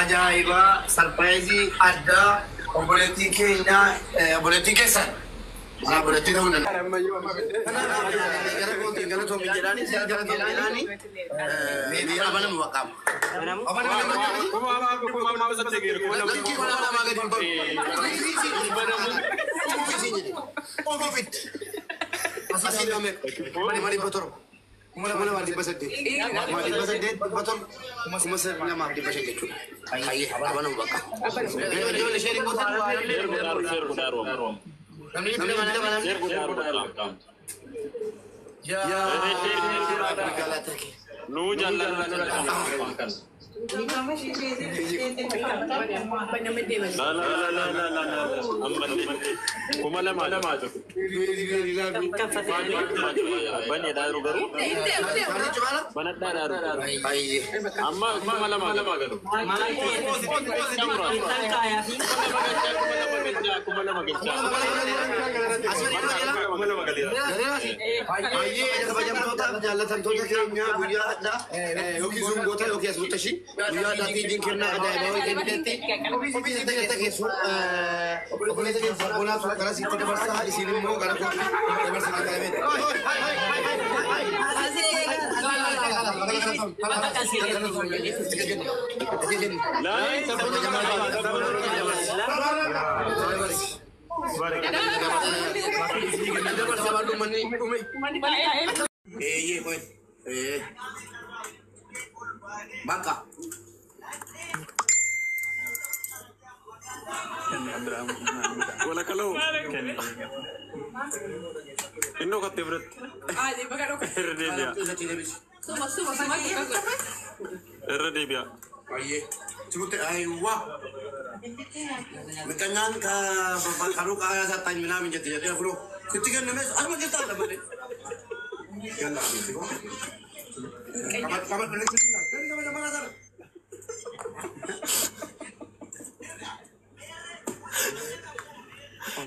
ajaa'iba sarpiraayizii addaa obboleettii keenya obboleettii keessan obboleettii ta'uu danda'a. Gara kootiin gara toomii jedhaanii gara toomii jedhaanii miidiyaa banamu waqaama. Kuma wali basade. Wali basade betul. Kuma sernya maaf di basade itu. Aye, apa nama baka? Jual sharing buat share kudarom. Kami mana? Share kudarom. Ya. Galat lagi. Nu jalan. Kumala maju. Banyak daru baru. Banyak daru. Amma kumala maju. Kumala maju. Dia nanti jingkirna ada bawa ke nanti. Kopi kita kita kesu. Kopi kita kesu. Bola sudah keras itu bersah di sini mau kalau kopi bersah kita ini. Baka. Wala kalau. Indo ka tibret. Di ba karo? Erdebia. Suma. Erdebia. Aye. Cuma aywa. Bekangan ka baru ka sa time namin jadi bro. Ketika names ano kita na ba? Yan na dito. Kamat balik sini. Kan kami mana sar?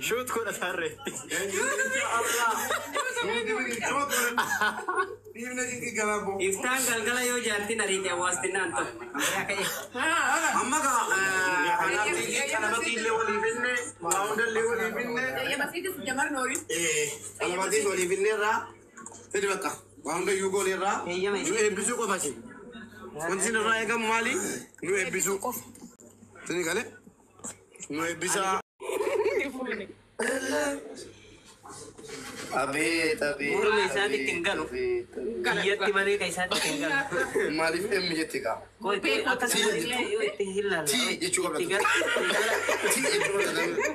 Shoot ko na sare. Iftan galgala yo janti nari te awas din anto. Amma ka alabati level ibinne, founder level ibinne. Ya masih jamar nori. Alabati level ibinne ra. Tadi baka. Founder yugo le ra. Nu ebisu ko basi. Kunci ra ega mali. Nu ebisu. Tani kale. Nu ebisa. Abet. Mulu bisa ditinggal. Iya tiba lagi kayak saya tinggal. Malif emijeti ka. Kau atas tinggal. Ti cukup tiga.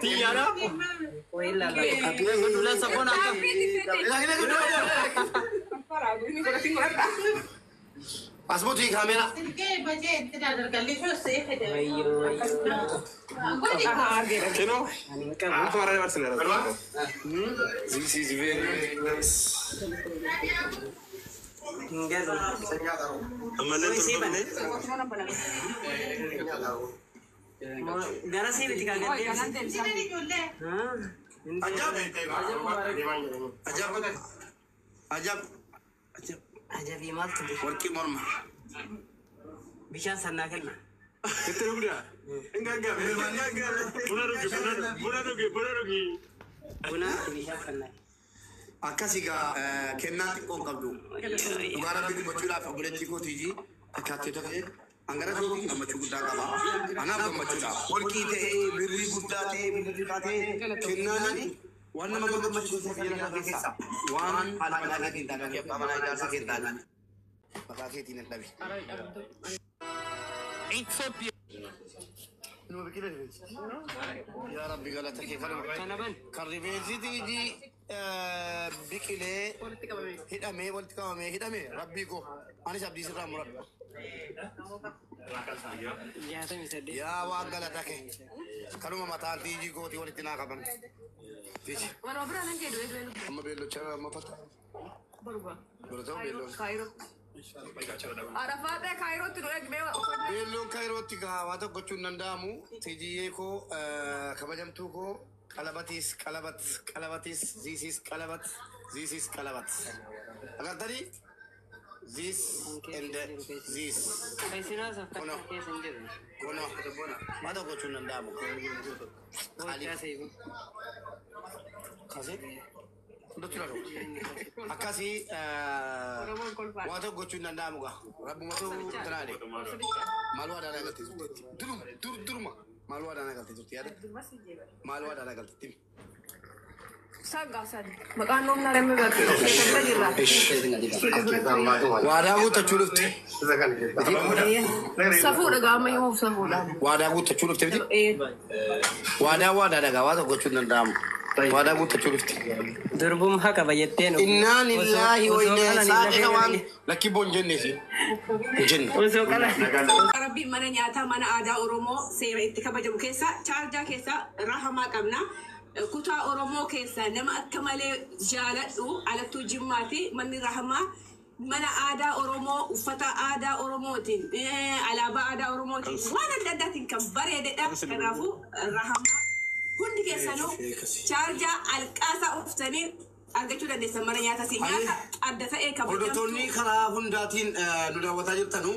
Ti ada. Kau hilang. Tapi yang dulu sabun apa? Lagi. Passport di kamera. Keno? Kamu kemarin Barcelona. This is very nice. Enggak dong. Amalan tuh mana? Garasi itu kan ganti. Ajab imal tuh. Worki morma. Bisa sana kan? Itu udah. Enggak. Bulan rugi. Bulan bisa sana. Akasiga kenati kong kabdu. Tugara bikin bacula fa bulan ciko tiji. Akati to kaje. Angara to ki amma chuguda kaba. Ana ko bacula. Worki te birri gudda te birri kate kennani. Warna mago bacula se yana kesa. Wan ala lagi tindakan ke pamana jar sakit tadi. Pakai tinet nabi. Ethiopia. Nu bikin ini. Ya Rabbi galata ke kana karibezi tiji bikile hidame Rabbi ko ani sabdi sirra murad. Ya wa galata ke kanuma mata tiji ko ti walitina kaban. Tiji. Mana obra nan ke dua. Amma bello chara mafata. Bello. Cairo. Arafat Cairo tu ek mewa. Bello Cairo tiga wata gochun nandamu tiji ko kabajam tu ko kalabatis. This is kalabat. Agar tadi this and this. Kono. Mata ko chunan damo. Kasi akasi wato go chunan damo ga. Rabu mato trade. Malu ada nagalti. Duruma. Malu ada nagalti turtiada. Malu ada nagalti. Sagasan. Makanom na rin mo ba? Wada ko ta chulufte. Safu daga may mo safu da. Wada ko ta chulufte. Wada daga wada ko chunan damo. Wada ko ta chulufte. Durbum haka bayetten. Inna lillahi wa inna ilaihi raji'un. Laki bon jenne si. Jenne. Uso kala. Rabbi mana nyata mana ada Oromo seera itti kabajamu keessa charja keessa rahama qabna. Kuta Oromo keessa nama akka malee jaaladhu alattuu jimmaati manni rahama mana aadaa Oromoo uffata aadaa Oromootiin alaabaa aadaa Oromootiin waan adda addaatiin kan bareededha kanaafuu rahama hundi keessanuu chaarjaa alqaasaa uffisanii argachuu dandeessan mana nyaata si nyaata adda ta'ee kabajamu. Hordoftoonni karaa hundaatiin nu daawwataa jirtanu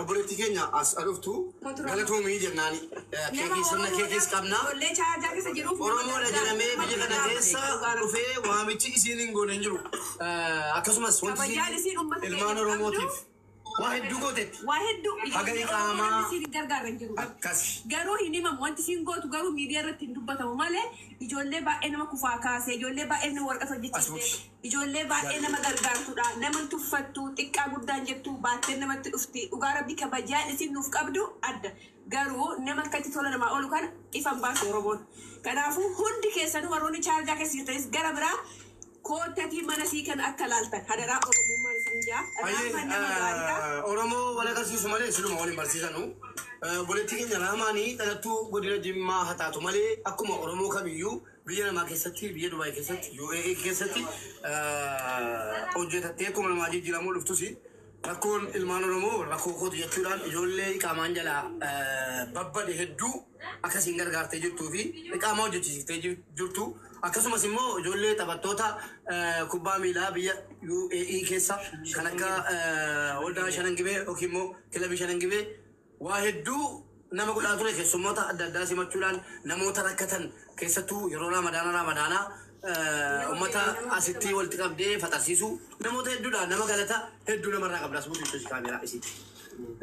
obboleettii keenya as dhuftu galatoomii jennaani keekii sirna keekiis qabna. Oromoodha jedhamee biyya kana keessa dhufee waamichi isiin hin goone hin jiru. Akkasumas wanti ilmaan Oromootiif waa hedduu gootetti. Waa hedduu hagarii qaamaa gargaaran jiru. akkas. Garuu hin himamu wanti siin gootu garuu miidiyaa irratti hin dubbatamu malee ijoollee baay'ee nama kufaa kaasee ijoollee baay'ee nama warqata hojjechiisee ijoollee baay'ee nama gargaartudha nama tuffattu xiqqaa guddaan jettu baattee namatti dhufti dhugaa rabbi kabajaan isin nuuf qabdu adda garuu nama akkatti tola namaa oolu kana ifan baasu Oromoon kanaafuu hundi keessanuu warroonni chaarjaa keessa jirtanis gara biraa kootatii mana sii kan akka laaltan hadaraa Oromummaan isin jaa Oromoo wal agarsiisu malee siluma waliin barsiisanu. Obboleettii keenya Rahamaanii dhalattuu godina Jimmaa haa taatu malee akkuma Oromoo kamiyyuu biyya namaa keessatti biyya Dubaay keessatti UAE keessatti hojjetattee akkuma namaa jijjiiramuu dhuftus rakkoon ilmaan Oromoo rakkoo kootu jechuudhaan ijoollee qaamaan jalaa babbade hedduu akkasiin gargaartee jirtuu fi qaamaa hojjechiiftee jirtu. Akkasumas immoo ijoollee taphattoota kubbaa miilaa biyya UAE keessa kan akka waldaa Shanangibee yookiin immoo kilabii Shanangibee waa hedduu nama godhaa ture keessummoota adda addaa simachuudhaan namoota rakkatan keessattuu yeroo ramadaanaa ummata asitti walitti qabdee fatarsiisu namoota hedduudha nama galata hedduu namarraa qabdaas buutu kaameraa isitti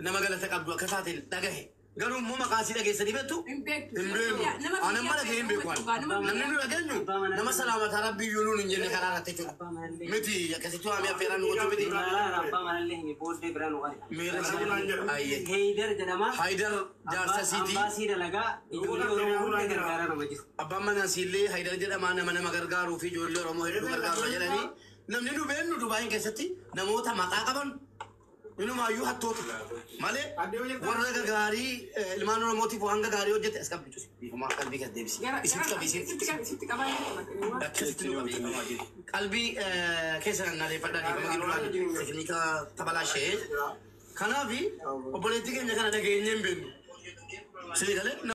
nama galata qabdu akka taateen dhagahe. Garuu immoo maqaa asii dhageessanii beektu? Hin beektu. Ani amma dhagee hin beeku. Namni nu dhageenyu nama salaamataa rabbii iyyuu nuun hin jenne karaa irratti jechuudha. Miti akkasitti waamee affeeraan nu gochuu miti. Abbaa manallee hin booddee biraan wali. Haydar jedhama. Haydar jaarsa siitii. Abbaa sii dalagaa ijoollee Oromoo hunda gargaaraa nama jiru. Abbaan manaa siillee Haydar jedhamaa nama gargaaruu fi ijoollee Oromoo hedduu gargaaruu jedhanii namni nu beennu Dubaayin keessatti namoota maqaa qaban inumaayyuu hattoota malee warra gagaarii ilmaan Oromootiif waan gagaarii hojjete as qabdi cusi biifuma qalbii kan deebisi isitti qabisi qalbii keessa nannaaleeffadhaa dhiifama gidduu tekniika tabalaashee kanaafi obboleettii keenya kana dhageenyee hin beeknu.